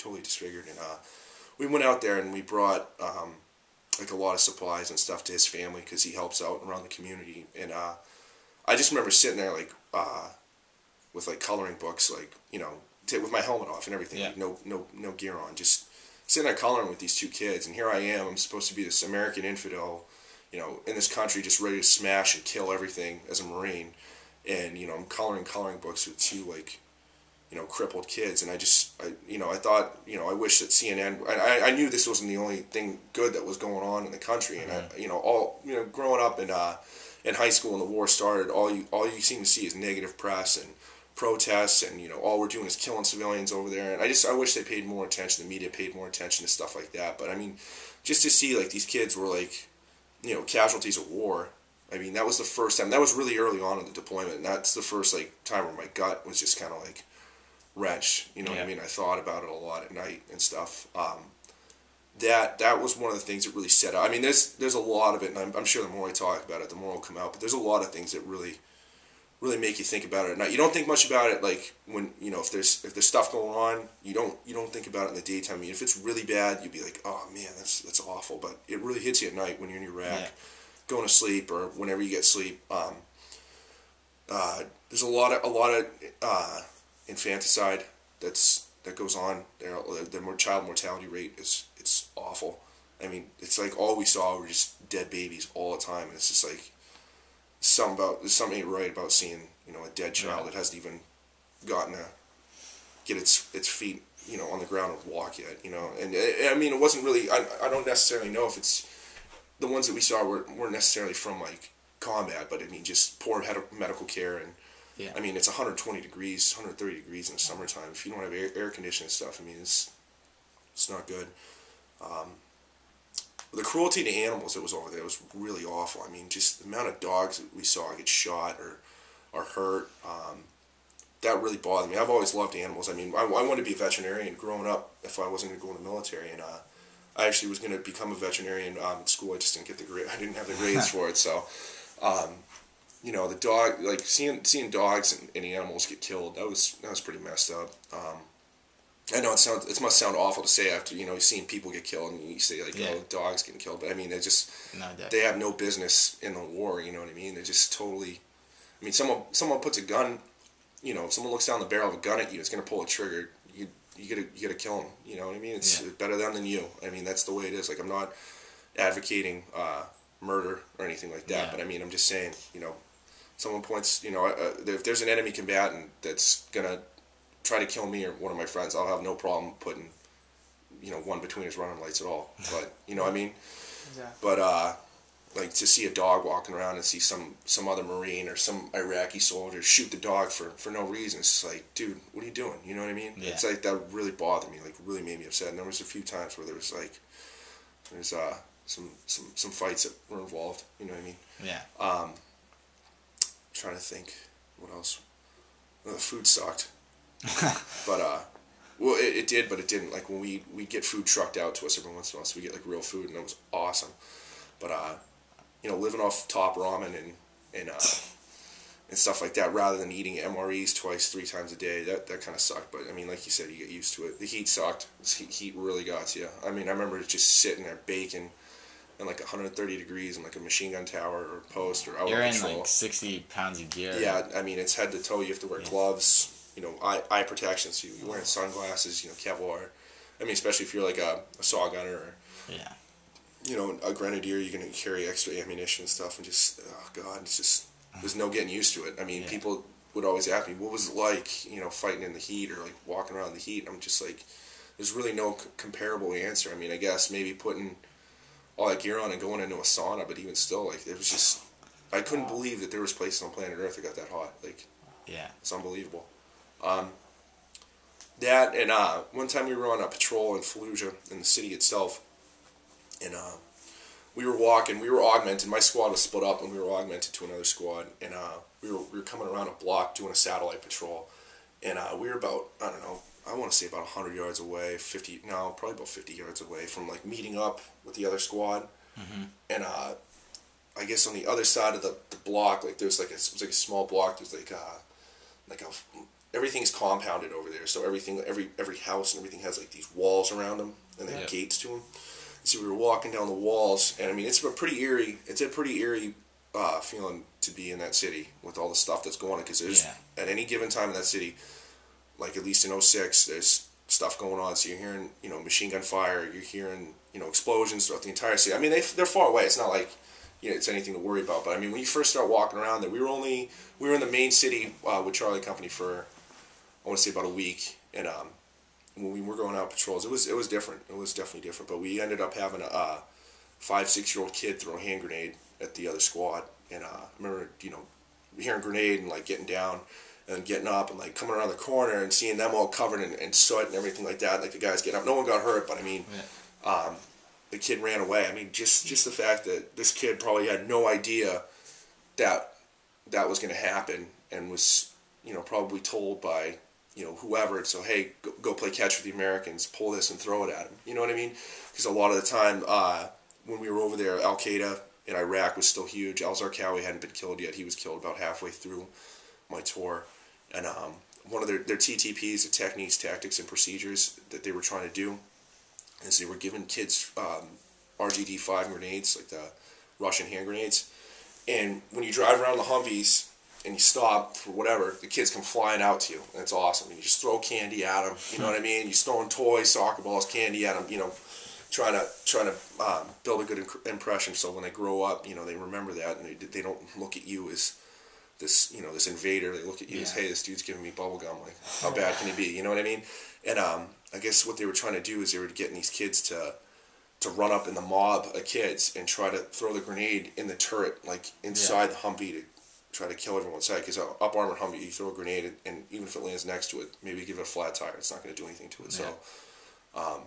totally disfigured. And we went out there and we brought like a lot of supplies and stuff to his family because he helps out around the community. And I just remember sitting there like with like coloring books, like, you know, with my helmet off and everything, like no gear on, just sitting there coloring with these two kids. And here I am, I'm supposed to be this American infidel, you know, in this country, just ready to smash and kill everything as a Marine. And, you know, I'm coloring books with two, like, you know, crippled kids. And I thought, you know, I wish that CNN, I knew this wasn't the only thing good that was going on in the country. And, growing up in high school when the war started, all you seem to see is negative press and protests, and, you know, all we're doing is killing civilians over there. And I wish they paid more attention, the media paid more attention to stuff like that. But, I mean, just to see, like, these kids were, like, you know, casualties of war. I mean, that was the first time. That was really early on in the deployment, and that's the first, like, time where my gut was just kind of, like, wrenched. You know what I mean? I thought about it a lot at night and stuff. That was one of the things that really set out. I mean, there's a lot of it, and I'm sure the more I talk about it, the more will come out. But there's a lot of things that really make you think about it at night. You don't think much about it, like, when, you know, if there's stuff going on, you don't think about it in the daytime. I mean, if it's really bad, you'd be like, oh man, that's awful. But it really hits you at night when you're in your rack, going to sleep, or whenever you get sleep. There's a lot of infanticide that goes on. The child mortality rate it's awful. I mean, it's like all we saw were just dead babies all the time, and it's just like there's something ain't right about seeing, you know, a dead child that hasn't even gotten to get its feet, you know, on the ground and walk yet, you know. And I mean, it wasn't really. I don't necessarily know if it's the ones that we saw weren't necessarily from, like, combat, but I mean, just poor medical care. And I mean, it's 120 degrees, 130 degrees in the summertime. If you don't have air conditioning and stuff, I mean, it's not good. The cruelty to animals that was over there was really awful. I mean, just the amount of dogs that we saw get shot or hurt, that really bothered me. I've always loved animals. I mean, I wanted to be a veterinarian growing up if I wasn't going to go in the military, and I actually was going to become a veterinarian in school. I just didn't get the grade. I didn't have the grades for it, so. You know, the dog, like, seeing dogs and animals get killed, that was pretty messed up. I know it must sound awful to say after, you know, seeing people get killed, and you say, like, oh, dogs getting killed, but I mean, they have no business in the war, you know what I mean? They're just totally, I mean, someone puts a gun, you know, if someone looks down the barrel of a gun at you, it's going to pull a trigger, you gotta kill them, you know what I mean? It's better them than you. I mean, that's the way it is. Like, I'm not advocating murder or anything like that, but I mean, I'm just saying, you know, someone points, you know, if there's an enemy combatant that's gonna try to kill me or one of my friends, I'll have no problem putting, you know, one between his running lights at all. But, you know what I mean? Exactly. But like, to see a dog walking around and see some other Marine or some Iraqi soldier shoot the dog for no reason, it's just like, dude, what are you doing? You know what I mean? It's like, that really bothered me, like, really made me upset. And there was a few times where there's some fights that were involved, you know what I mean? Yeah. Trying to think what else. Well, the food sucked. But well, it did, but it didn't. Like, when we get food trucked out to us every once in a while, so we get, like, real food, and it was awesome. But you know, living off top ramen and stuff like that, rather than eating MREs 3 times a day, that kind of sucked. But I mean, like you said, you get used to it. The heat sucked. Heat really got to you. I mean, I remember just sitting there baking in, like, 130 degrees in, like, a machine gun tower or post or out You're patrol. in, like, 60 pounds of gear. Yeah, I mean, it's head to toe. You have to wear gloves, you know, eye protection, so you're wearing sunglasses, you know, Kevlar. I mean, especially if you're, like, a saw gunner or, you know, a grenadier, you're going to carry extra ammunition and stuff, and just, oh, God, it's just, there's no getting used to it. I mean, people would always ask me, what was it like, you know, fighting in the heat or, like, walking around in the heat? I'm just like, there's really no comparable answer. I mean, I guess maybe putting all that gear on and going into a sauna, but even still, like, it was just, I couldn't believe that there was places on planet Earth that got that hot. Like, it's unbelievable. That, and one time we were on a patrol in Fallujah, in the city itself, and we were augmented. My squad was split up, and we were augmented to another squad, and we were coming around a block doing a satellite patrol, and we were about, I don't know, I want to say about 100 yards away, probably about 50 yards away from, like, meeting up with the other squad. And I guess on the other side of the block, like, there's, like, it was like a small block, there's like a everything's compounded over there. So every house and everything has like these walls around them and then gates to them. So we were walking down the walls, and I mean, it's a pretty eerie feeling to be in that city with all the stuff that's going on, because there's at any given time in that city, like at least in '06, there's stuff going on. So you're hearing, machine gun fire, you're hearing, explosions throughout the entire city. I mean, they're far away. It's not like, it's anything to worry about. But I mean, when you first start walking around there, we were in the main city with Charlie Company for, I want to say, about a week, and when we were going out patrols, it was different. It was definitely different. But we ended up having a 5-6-year-old kid throw a hand grenade at the other squad, and I remember, hearing grenade and like getting down and getting up and like coming around the corner and seeing them all covered in soot and everything like that. Like the guys getting up, no one got hurt, but I mean, the kid ran away. I mean, just the fact that this kid probably had no idea that was going to happen, and was, probably told by, whoever, so hey, go play catch with the Americans, pull this and throw it at them. You know what I mean? Because a lot of the time, when we were over there, Al Qaeda in Iraq was still huge. Al Zarqawi hadn't been killed yet. He was killed about halfway through my tour. And one of their TTPs, the techniques, tactics, and procedures that they were trying to do, is they were giving kids RGD-5 grenades, like the Russian hand grenades. And when you drive around the Humvees and you stop for whatever, the kids come flying out to you, and it's awesome. And you just throw candy at them, you know what I mean? You're throwing toys, soccer balls, candy at them, trying to build a good impression, so when they grow up, they remember that, and they don't look at you as this, this invader. They look at you as, hey, this dude's giving me bubble gum. Like, how bad can he be? You know what I mean? And I guess what they were trying to do is they were getting these kids to run up in the mob of kids and try to throw the grenade in the turret, like inside the Humvee, to try to kill everyone inside. Because up armored Humvee, you throw a grenade, and even if it lands next to it, maybe give it a flat tire, it's not going to do anything to it. Yeah. So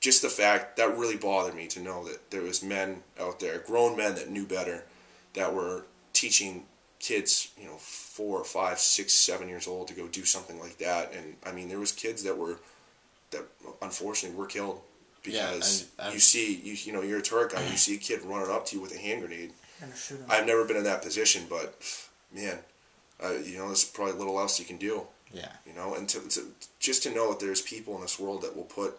just the fact that really bothered me, to know that there was men out there, grown men that knew better, that were teaching kids, 4, 5, 6, 7 years old to go do something like that. And I mean, there was kids that unfortunately were killed because you're a turret guy, you see a kid running up to you with a hand grenade. I've never been in that position, but man, there's probably little else you can do. Yeah. And just to know that there's people in this world that will put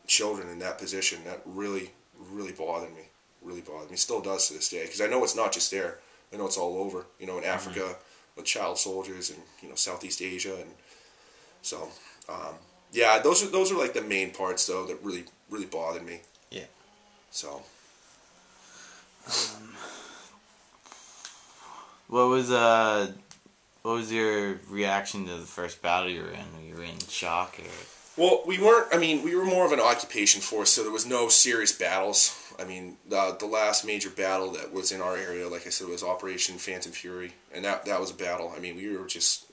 children in that position, that really, really bothered me. Really bothered me. Still does to this day, because I know it's not just there. I know it's all over. In Africa with child soldiers, and Southeast Asia, and so those are like the main parts though that really, really bothered me. Yeah. So. What was your reaction to the first battle you were in? Were you in shock, or? Well, we weren't. I mean, we were more of an occupation force, so there was no serious battles. I mean, the last major battle that was in our area, like I said, was Operation Phantom Fury, and that was a battle. I mean, we were just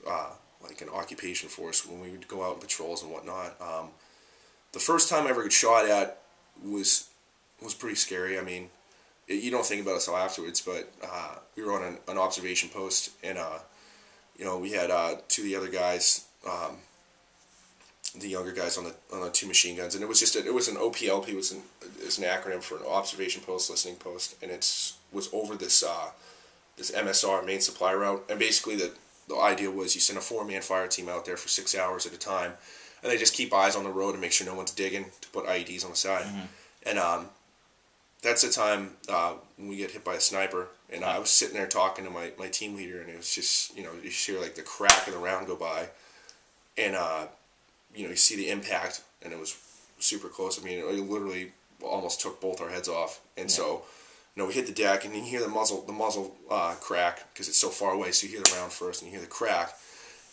like an occupation force when we would go out on patrols and whatnot. The first time I ever got shot at was pretty scary. I mean, you don't think about it until afterwards, but we were on an observation post, and we had two of the other guys. The younger guys on the two machine guns, and it was an OPLP, was an acronym for an observation post, listening post, and was over this MSR, main supply route, and basically the idea was you send a 4-man fire team out there for 6 hours at a time, and they just keep eyes on the road and make sure no one's digging to put IEDs on the side, and that's the time when we get hit by a sniper, and I was sitting there talking to my team leader, and it was just, you hear like the crack of the round go by, and you see the impact, and it was super close. I mean, it literally almost took both our heads off. And so, we hit the deck, and you hear the muzzle crack, because it's so far away, so you hear the round first, and you hear the crack.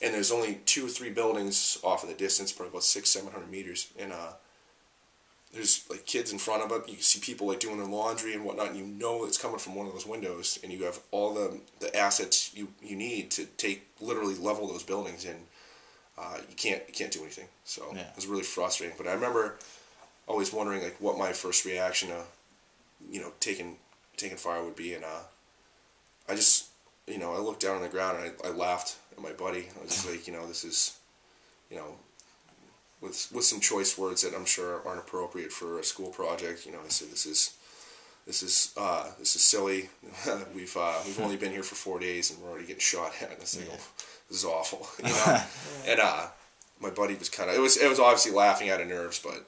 And there's only 2 or 3 buildings off in the distance, probably about 600-700 meters. And there's like kids in front of it. You can see people like doing their laundry and whatnot, and it's coming from one of those windows, and you have all the assets you need to literally level those buildings, and you can't do anything. So it was really frustrating. But I remember always wondering like what my first reaction to taking fire would be, and I just I looked down on the ground, and I laughed at my buddy. I was just like, this is with some choice words that I'm sure aren't appropriate for a school project. I said, this this is silly. We've only been here for 4 days and we're already getting shot at. And it's like, oh, this is awful, you know. And my buddy was kind of, it was obviously laughing out of nerves, but